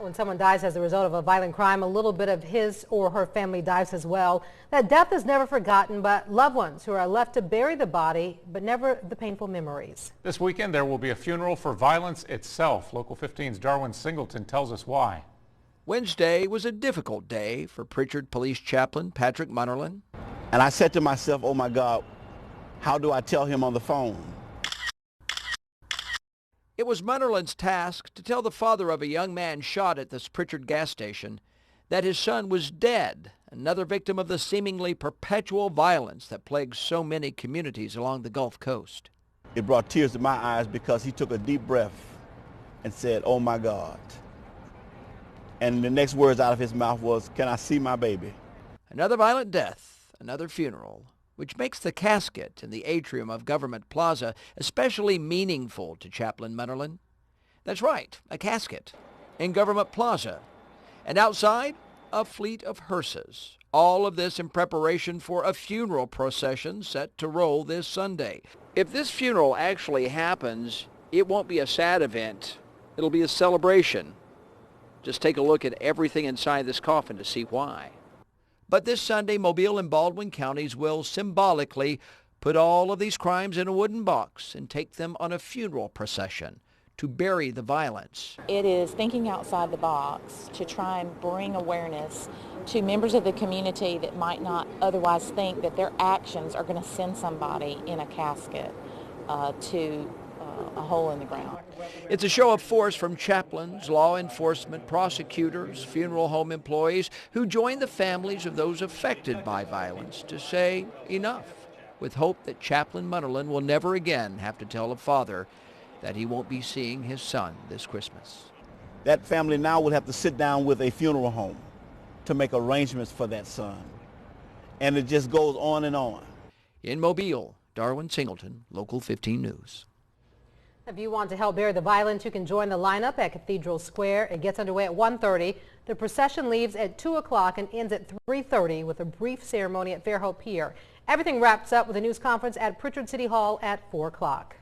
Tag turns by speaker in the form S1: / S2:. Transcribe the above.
S1: When someone dies as a result of a violent crime, a little bit of his or her family dies as well. That death is never forgotten, but loved ones who are left to bury the body, but never the painful memories.
S2: This weekend, there will be a funeral for violence itself. Local 15's Darwin Singleton tells us why.
S3: Wednesday was a difficult day for Pritchard Police Chaplain Patrick Munnerlin.
S4: And I said to myself, oh my God, how do I tell him on the phone?
S3: It was Munnerlin's task to tell the father of a young man shot at this Pritchard gas station that his son was dead, another victim of the seemingly perpetual violence that plagues so many communities along the Gulf Coast.
S4: It brought tears to my eyes because he took a deep breath and said, oh my God. And the next words out of his mouth was, can I see my baby?
S3: Another violent death, another funeral, which makes the casket in the atrium of Government Plaza especially meaningful to Chaplain Munnerlin. That's right, a casket in Government Plaza. And outside, a fleet of hearses. All of this in preparation for a funeral procession set to roll this Sunday. If this funeral actually happens, it won't be a sad event. It'll be a celebration. Just take a look at everything inside this coffin to see why. But this Sunday, Mobile and Baldwin counties will symbolically put all of these crimes in a wooden box and take them on a funeral procession to bury the violence.
S5: It is thinking outside the box to try and bring awareness to members of the community that might not otherwise think that their actions are going to send somebody in a casket to a hole in the ground.
S3: It's a show of force from chaplains, law enforcement, prosecutors, funeral home employees who join the families of those affected by violence to say enough, with hope that Chaplain Munnerlin will never again have to tell a father that he won't be seeing his son this Christmas.
S4: That family now will have to sit down with a funeral home to make arrangements for that son. And it just goes on and on.
S3: In Mobile, Darwin Singleton, Local 15 News.
S1: If you want to help bury the violence, you can join the lineup at Cathedral Square. It gets underway at 1:30. The procession leaves at 2 o'clock and ends at 3:30 with a brief ceremony at Fairhope Pier. Everything wraps up with a news conference at Pritchard City Hall at 4 o'clock.